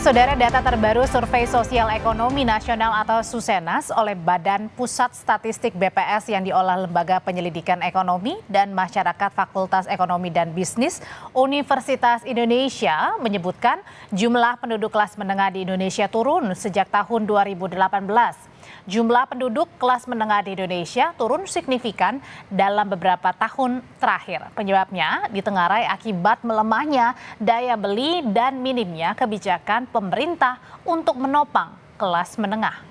Saudara, data terbaru Survei Sosial Ekonomi Nasional atau Susenas oleh Badan Pusat Statistik BPS yang diolah Lembaga Penyelidikan Ekonomi dan Masyarakat Fakultas Ekonomi dan Bisnis Universitas Indonesia menyebutkan jumlah penduduk kelas menengah di Indonesia turun sejak tahun 2018. Jumlah penduduk kelas menengah di Indonesia turun signifikan dalam beberapa tahun terakhir. Penyebabnya ditengarai akibat melemahnya daya beli dan minimnya kebijakan pemerintah untuk menopang kelas menengah.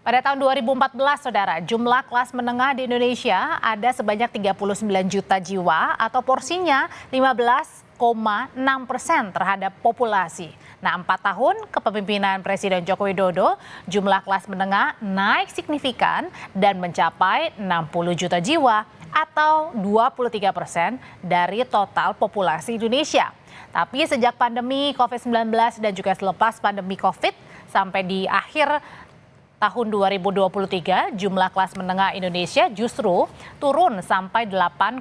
Pada tahun 2014, Saudara, jumlah kelas menengah di Indonesia ada sebanyak 39 juta jiwa atau porsinya 15,6% terhadap populasi. Nah, 4 tahun kepemimpinan Presiden Joko Widodo, jumlah kelas menengah naik signifikan dan mencapai 60 juta jiwa atau 23% dari total populasi Indonesia. Tapi sejak pandemi COVID-19 dan juga selepas pandemi COVID sampai di akhir tahun 2023, jumlah kelas menengah Indonesia justru turun sampai 8,5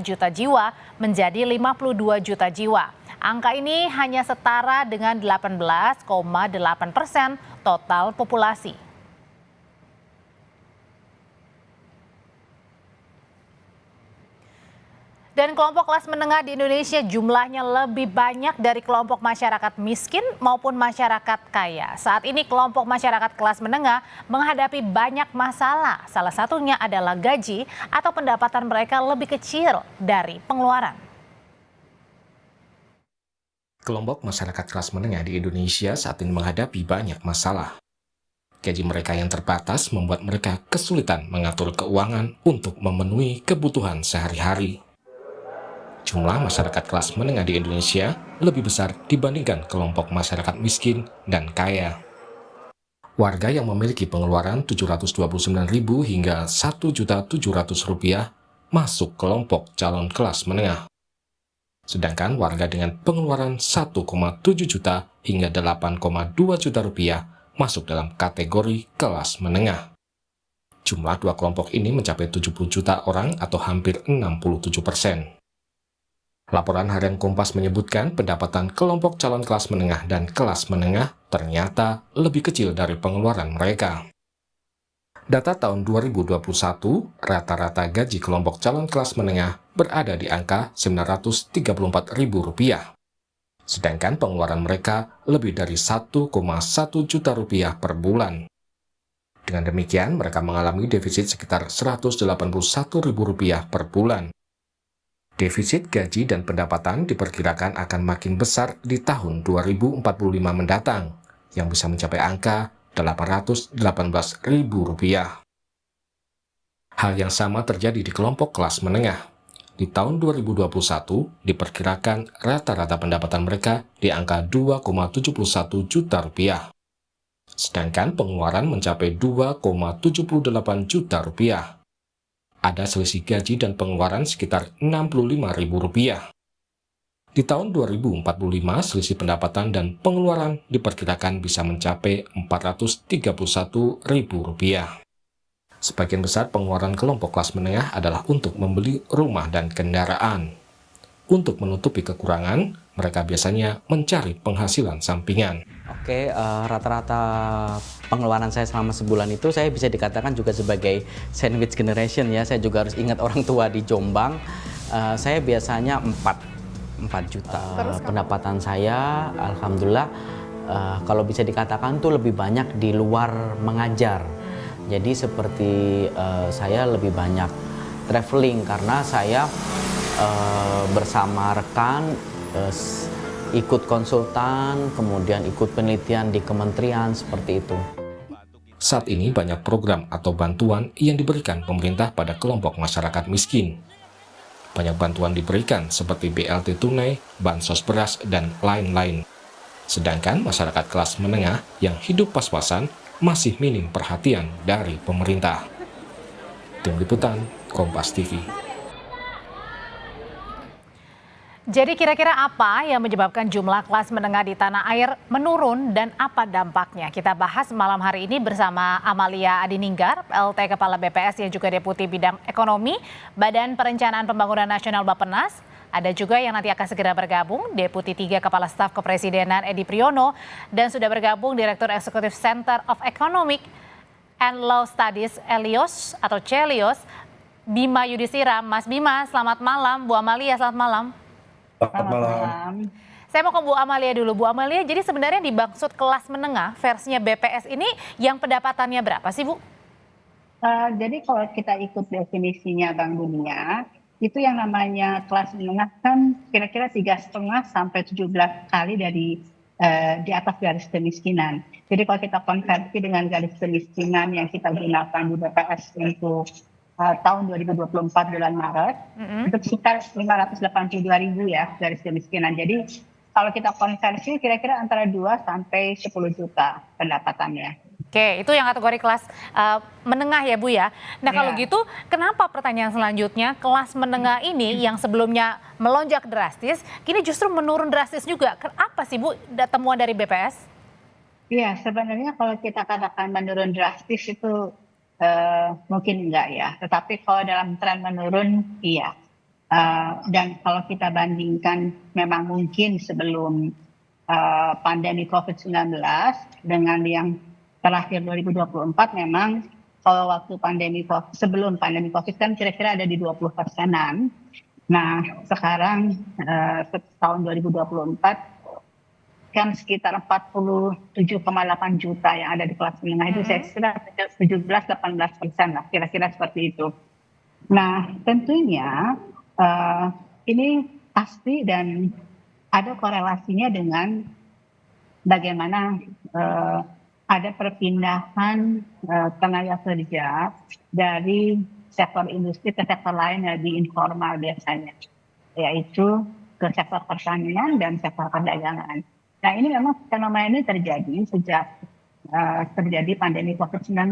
juta jiwa menjadi 52 juta jiwa. Angka ini hanya setara dengan 18,8% total populasi. Dan kelompok kelas menengah di Indonesia jumlahnya lebih banyak dari kelompok masyarakat miskin maupun masyarakat kaya. Saat ini kelompok masyarakat kelas menengah menghadapi banyak masalah. Salah satunya adalah gaji atau pendapatan mereka lebih kecil dari pengeluaran. Kelompok masyarakat kelas menengah di Indonesia saat ini menghadapi banyak masalah. Gaji mereka yang terbatas membuat mereka kesulitan mengatur keuangan untuk memenuhi kebutuhan sehari-hari. Jumlah masyarakat kelas menengah di Indonesia lebih besar dibandingkan kelompok masyarakat miskin dan kaya. Warga yang memiliki pengeluaran Rp729.000 hingga Rp1.700.000 masuk kelompok calon kelas menengah. Sedangkan warga dengan pengeluaran 1,7 juta hingga 8,2 juta rupiah masuk dalam kategori kelas menengah. Jumlah dua kelompok ini mencapai 70 juta orang atau hampir 67%. Laporan harian Kompas menyebutkan pendapatan kelompok calon kelas menengah dan kelas menengah ternyata lebih kecil dari pengeluaran mereka. Data tahun 2021, rata-rata gaji kelompok calon kelas menengah berada di angka Rp934.000. Sedangkan pengeluaran mereka lebih dari Rp1,1 juta per bulan. Dengan demikian, mereka mengalami defisit sekitar Rp181.000 per bulan. Defisit gaji dan pendapatan diperkirakan akan makin besar di tahun 2045 mendatang, yang bisa mencapai angka Rp818.000. Hal yang sama terjadi di kelompok kelas menengah. Di tahun 2021, diperkirakan rata-rata pendapatan mereka di angka Rp2,71 juta. Sedangkan pengeluaran mencapai Rp2,78 juta. Ada selisih gaji dan pengeluaran sekitar Rp65.000. Di tahun 2045, selisih pendapatan dan pengeluaran diperkirakan bisa mencapai Rp431.000. Sebagian besar pengeluaran kelompok kelas menengah adalah untuk membeli rumah dan kendaraan. Untuk menutupi kekurangan, mereka biasanya mencari penghasilan sampingan. Rata-rata pengeluaran saya selama sebulan itu saya bisa dikatakan juga sebagai sandwich generation ya. Saya juga harus ingat orang tua di Jombang. Saya biasanya 4 juta. Pendapatan saya, alhamdulillah, kalau bisa dikatakan tuh lebih banyak di luar mengajar. Jadi seperti saya lebih banyak traveling karena saya bersama rekan ikut konsultan, kemudian ikut penelitian di kementerian seperti itu. Saat ini banyak program atau bantuan yang diberikan pemerintah pada kelompok masyarakat miskin. Banyak bantuan diberikan seperti BLT tunai, bansos beras, dan lain-lain. Sedangkan masyarakat kelas menengah yang hidup pas-pasan masih minim perhatian dari pemerintah. Tim Liputan, Kompas TV. Jadi kira-kira apa yang menyebabkan jumlah kelas menengah di tanah air menurun dan apa dampaknya? Kita bahas malam hari ini bersama Amalia Adininggar, PLT Kepala BPS yang juga Deputi Bidang Ekonomi, Badan Perencanaan Pembangunan Nasional Bappenas, Ada juga yang nanti akan segera bergabung, Deputi 3 Kepala Staf Kepresidenan Edi Priyono, dan sudah bergabung Direktur Eksekutif Center of Economic and Law Studies Celios, Bima Yudhistira. Mas Bima, selamat malam. Bu Amalia, selamat malam. Selamat malam. Saya mau ke Bu Amalia dulu. Bu Amalia, jadi sebenarnya dimaksud kelas menengah versinya BPS ini yang pendapatannya berapa sih, Bu? Jadi kalau kita ikut definisinya Bank Dunia, itu yang namanya kelas menengah kan kira-kira 3,5 sampai 17 kali dari di atas garis kemiskinan. Jadi kalau kita konversi dengan garis kemiskinan yang kita gunakan di BPS untuk tahun 2024 bulan Maret, itu sekitar 582.000 ya garis kemiskinan. Jadi kalau kita konversi kira-kira antara 2 sampai 10 juta pendapatannya. Oke, itu yang kategori kelas menengah ya Bu ya. Nah kalau Ya. gitu, kenapa pertanyaan selanjutnya kelas menengah ini yang sebelumnya melonjak drastis, kini justru menurun drastis juga? Apa sih Bu temuan dari BPS? Iya, sebenarnya kalau kita katakan menurun drastis itu mungkin enggak ya. Tetapi kalau dalam tren menurun, iya. Dan kalau kita bandingkan memang mungkin sebelum pandemi COVID-19 dengan yang terakhir 2024 memang kalau waktu sebelum pandemi COVID kan kira-kira ada di 20%-an. Nah, sekarang tahun 2024 kan sekitar 47,8 juta yang ada di kelas menengah itu saya kira 17-18% lah, kira-kira seperti itu. Nah, tentunya ini pasti dan ada korelasinya dengan bagaimana ada perpindahan tenaga kerja dari sektor industri ke sektor lain yang lebih informal biasanya, yaitu ke sektor pertanian dan sektor perdagangan. Nah ini memang fenomena ini terjadi sejak terjadi pandemi COVID-19.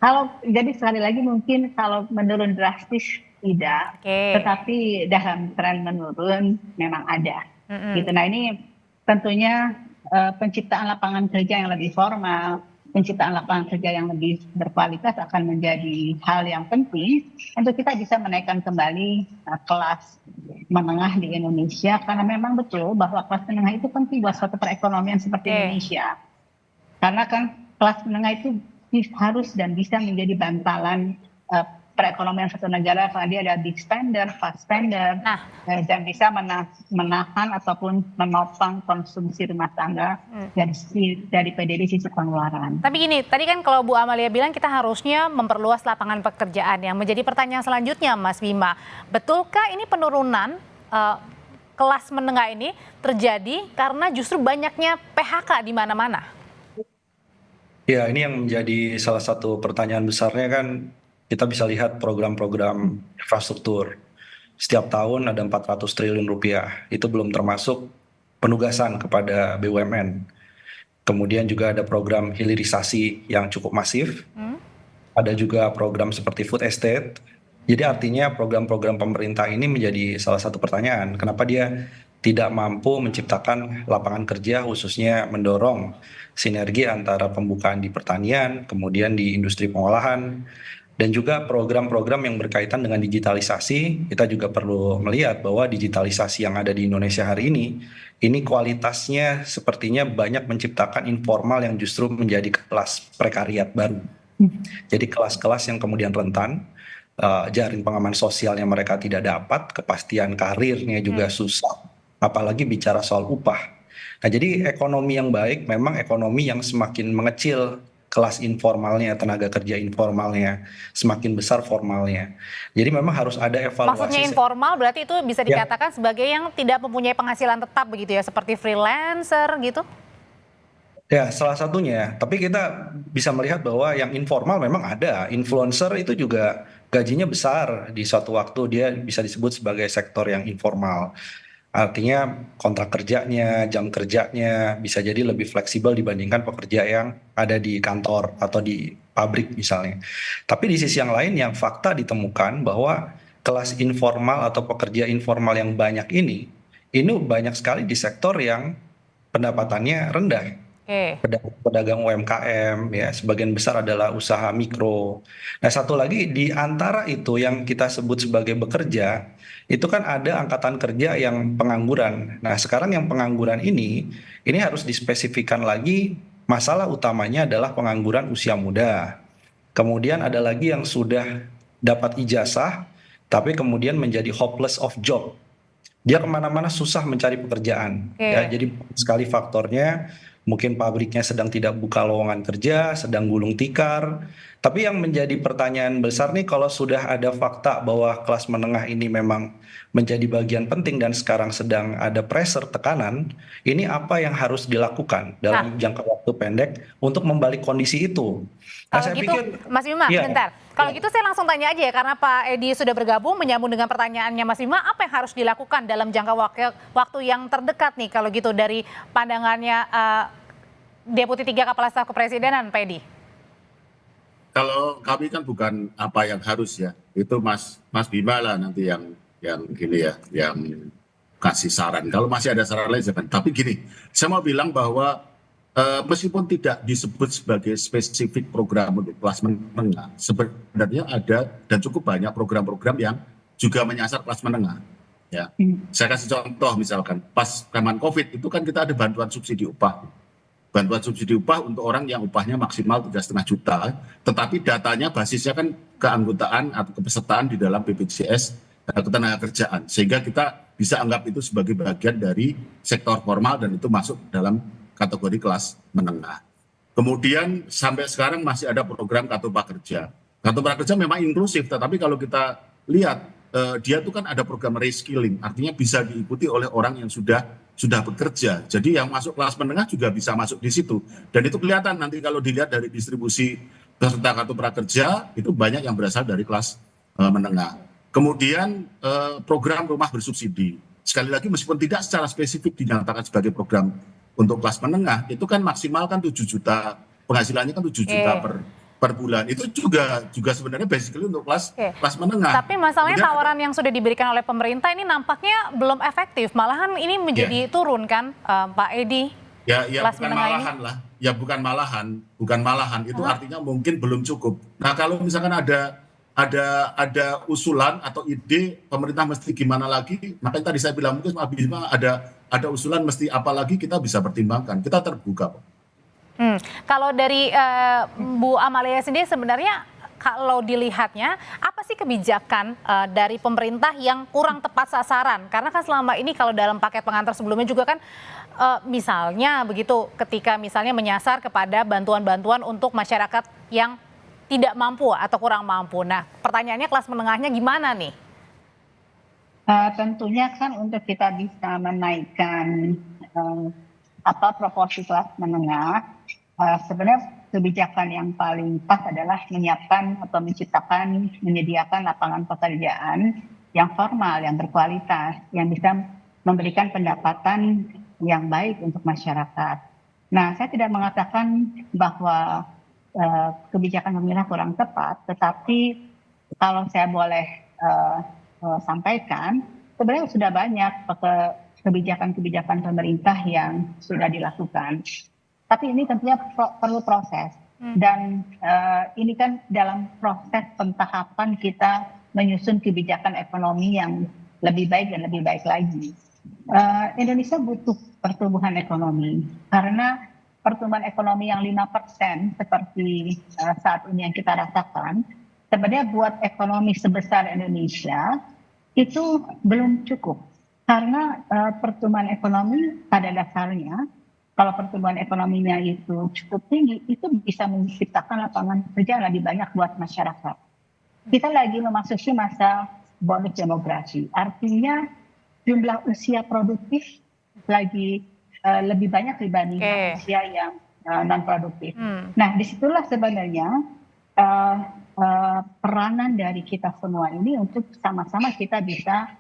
Kalau jadi sekali lagi mungkin kalau menurun drastis tidak, tetapi dalam tren menurun memang ada. Gitu. Nah ini tentunya penciptaan lapangan kerja yang lebih formal, penciptaan lapangan kerja yang lebih berkualitas akan menjadi hal yang penting untuk kita bisa menaikkan kembali kelas menengah di Indonesia, karena memang betul bahwa kelas menengah itu penting buat suatu perekonomian seperti Indonesia. Karena kan kelas menengah itu harus dan bisa menjadi bantalan perekonomian suatu negara karena dia ada big spender, fast spender, dan bisa menahan ataupun menopang konsumsi rumah tangga dari PDB sisi pengeluaran. Tapi gini, tadi kan kalau Bu Amalia bilang kita harusnya memperluas lapangan pekerjaan. Yang menjadi pertanyaan selanjutnya Mas Bima, betulkah ini penurunan kelas menengah ini terjadi karena justru banyaknya PHK di mana-mana? Ya, ini yang menjadi salah satu pertanyaan besarnya kan. Kita bisa lihat program-program infrastruktur. Setiap tahun ada 400 triliun rupiah. Itu belum termasuk penugasan kepada BUMN. Kemudian juga ada program hilirisasi yang cukup masif. Ada juga program seperti food estate. Jadi artinya program-program pemerintah ini menjadi salah satu pertanyaan. Kenapa dia tidak mampu menciptakan lapangan kerja, khususnya mendorong sinergi antara pembukaan di pertanian, kemudian di industri pengolahan, dan juga program-program yang berkaitan dengan digitalisasi. Kita juga perlu melihat bahwa digitalisasi yang ada di Indonesia hari ini kualitasnya sepertinya banyak menciptakan informal yang justru menjadi kelas prekariat baru. Jadi kelas-kelas yang kemudian rentan, jaring pengaman sosialnya mereka tidak dapat, kepastian karirnya juga susah, apalagi bicara soal upah. Nah jadi ekonomi yang baik memang ekonomi yang semakin mengecil kelas informalnya, tenaga kerja informalnya, semakin besar formalnya. Jadi memang harus ada evaluasi. Maksudnya informal berarti itu bisa dikatakan sebagai yang tidak mempunyai penghasilan tetap begitu ya, seperti freelancer gitu? Ya, salah satunya. Tapi kita bisa melihat bahwa yang informal memang ada. Influencer itu juga gajinya besar. Di suatu waktu dia bisa disebut sebagai sektor yang informal. Artinya kontrak kerjanya, jam kerjanya bisa jadi lebih fleksibel dibandingkan pekerja yang ada di kantor atau di pabrik misalnya. Tapi di sisi yang lain yang fakta ditemukan bahwa kelas informal atau pekerja informal yang banyak ini banyak sekali di sektor yang pendapatannya rendah. Oke. pedagang UMKM, ya sebagian besar adalah usaha mikro. Nah, satu lagi di antara itu yang kita sebut sebagai bekerja, itu kan ada angkatan kerja yang pengangguran. Nah, sekarang yang pengangguran ini harus dispesifikan lagi, masalah utamanya adalah pengangguran usia muda. Kemudian ada lagi yang sudah dapat ijazah, tapi kemudian menjadi hopeless of job. Dia kemana-mana susah mencari pekerjaan. Ya, Oke. jadi sekali faktornya mungkin pabriknya sedang tidak buka lowongan kerja, sedang gulung tikar. Tapi yang menjadi pertanyaan besar nih, kalau sudah ada fakta bahwa kelas menengah ini memang menjadi bagian penting dan sekarang sedang ada pressure, tekanan, ini apa yang harus dilakukan Nah, dalam jangka waktu pendek untuk membalik kondisi itu? Nah, kalau saya gitu, pikir, Mas Bima, ya, bentar. Kalau gitu saya langsung tanya aja ya, karena Pak Edi sudah bergabung menyambung dengan pertanyaannya Mas Bima, apa yang harus dilakukan dalam jangka waktu yang terdekat nih, kalau gitu dari pandangannya Deputi 3 Kepala Staf Kepresidenan, Pak Edi? Kalau kami kan bukan apa yang harus ya, itu Mas Bima lah nanti yang gini ya, yang kasih saran. Kalau masih ada saran lain jangan. Tapi gini, saya mau bilang bahwa meskipun tidak disebut sebagai spesifik program untuk kelas menengah, sebenarnya ada dan cukup banyak program-program yang juga menyasar kelas menengah. Ya, saya kasih contoh misalkan pas zaman COVID itu kan kita ada bantuan subsidi upah. Bantuan subsidi upah untuk orang yang upahnya maksimal 3,5 juta, tetapi datanya basisnya kan keanggotaan atau kepesertaan di dalam BPJS Ketenagakerjaan, sehingga kita bisa anggap itu sebagai bagian dari sektor formal dan itu masuk dalam kategori kelas menengah. Kemudian sampai sekarang masih ada program Kartu Prakerja. Kartu Prakerja memang inklusif, tetapi kalau kita lihat dia tuh kan ada program reskilling, artinya bisa diikuti oleh orang yang sudah bekerja. Jadi yang masuk kelas menengah juga bisa masuk di situ. Dan itu kelihatan nanti kalau dilihat dari distribusi peserta Kartu Prakerja, itu banyak yang berasal dari kelas menengah. Kemudian program rumah bersubsidi. Sekali lagi meskipun tidak secara spesifik dinyatakan sebagai program untuk kelas menengah, itu kan maksimal kan 7 juta, penghasilannya kan 7 juta per bulan. Itu juga sebenarnya basically untuk kelas menengah. Tapi masalahnya Kemudian tawaran yang sudah diberikan oleh pemerintah ini nampaknya belum efektif. Malahan ini menjadi turun kan, Pak Edi? ya Kelas bukan menengah ini? malahan lah. Ya bukan malahan. Itu artinya mungkin belum cukup. Nah, kalau misalkan ada usulan atau ide pemerintah mesti gimana lagi, makanya tadi saya bilang mungkin Mas Bima ada usulan mesti apa lagi, kita bisa pertimbangkan. Kita terbuka, Pak. Kalau dari Bu Amalia sendiri sebenarnya kalau dilihatnya apa sih kebijakan dari pemerintah yang kurang tepat sasaran? Karena kan selama ini kalau dalam paket pengantar sebelumnya juga kan misalnya begitu ketika misalnya menyasar kepada bantuan-bantuan untuk masyarakat yang tidak mampu atau kurang mampu. Nah, pertanyaannya kelas menengahnya gimana nih? Tentunya kan untuk kita bisa menaikkan proporsi kelas menengah, sebenarnya kebijakan yang paling pas adalah menyiapkan atau menyediakan lapangan pekerjaan yang formal, yang berkualitas, yang bisa memberikan pendapatan yang baik untuk masyarakat. Nah, saya tidak mengatakan bahwa kebijakan pemerintah kurang tepat, tetapi kalau saya boleh sampaikan, sebenarnya sudah banyak kebijakan-kebijakan pemerintah yang sudah dilakukan. Tapi ini tentunya perlu proses. Dan ini kan dalam proses pentahapan kita menyusun kebijakan ekonomi yang lebih baik dan lebih baik lagi. Indonesia butuh pertumbuhan ekonomi karena pertumbuhan ekonomi yang 5% seperti saat ini yang kita rasakan, sebenarnya buat ekonomi sebesar Indonesia itu belum cukup. Karena pertumbuhan ekonomi pada dasarnya, kalau pertumbuhan ekonominya itu cukup tinggi, itu bisa menciptakan lapangan kerja lebih banyak buat masyarakat. Kita lagi memasuki masa bonus demografi, artinya jumlah usia produktif lagi lebih banyak dibandingkan usia yang non produktif. Nah, disitulah sebenarnya peranan dari kita semua ini untuk sama-sama kita bisa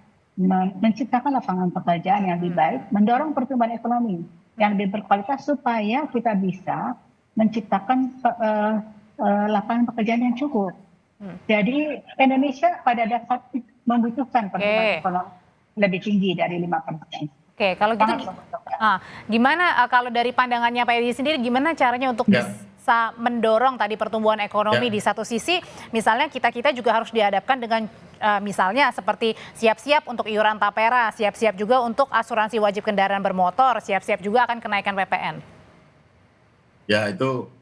menciptakan lapangan pekerjaan yang lebih baik, mendorong pertumbuhan ekonomi yang lebih berkualitas supaya kita bisa menciptakan lapangan pekerjaan yang cukup. Jadi Indonesia pada dasarnya membutuhkan pertumbuhan ekonomi lebih tinggi dari 5%. Oke, kalau gitu Sangat menguntungkan. gimana kalau dari pandangannya Pak Edi sendiri, gimana caranya untuk Ya. bisa mendorong tadi pertumbuhan ekonomi Ya. di satu sisi, misalnya kita juga harus dihadapkan dengan misalnya seperti siap-siap untuk iuran tapera, siap-siap juga untuk asuransi wajib kendaraan bermotor, siap-siap juga akan kenaikan PPN. Ya itu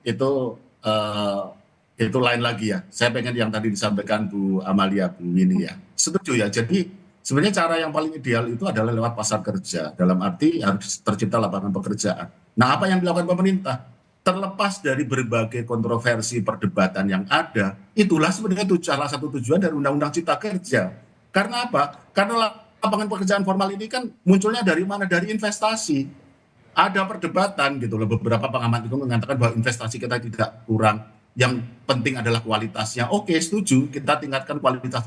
lain lagi ya. Saya pengen yang tadi disampaikan Bu Amalia, Bu Winnie ya. Setuju ya. Jadi sebenarnya cara yang paling ideal itu adalah lewat pasar kerja. Dalam arti harus tercipta lapangan pekerjaan. Nah, apa yang dilakukan pemerintah? Terlepas dari berbagai kontroversi perdebatan yang ada, itulah sebenarnya salah satu tujuan dari Undang-Undang Cipta Kerja. Karena apa? Karena lapangan pekerjaan formal ini kan munculnya dari mana? Dari investasi. Ada perdebatan gitu loh, beberapa pengamat itu mengatakan bahwa investasi kita tidak kurang, yang penting adalah kualitasnya. Oke, setuju, kita tingkatkan kualitas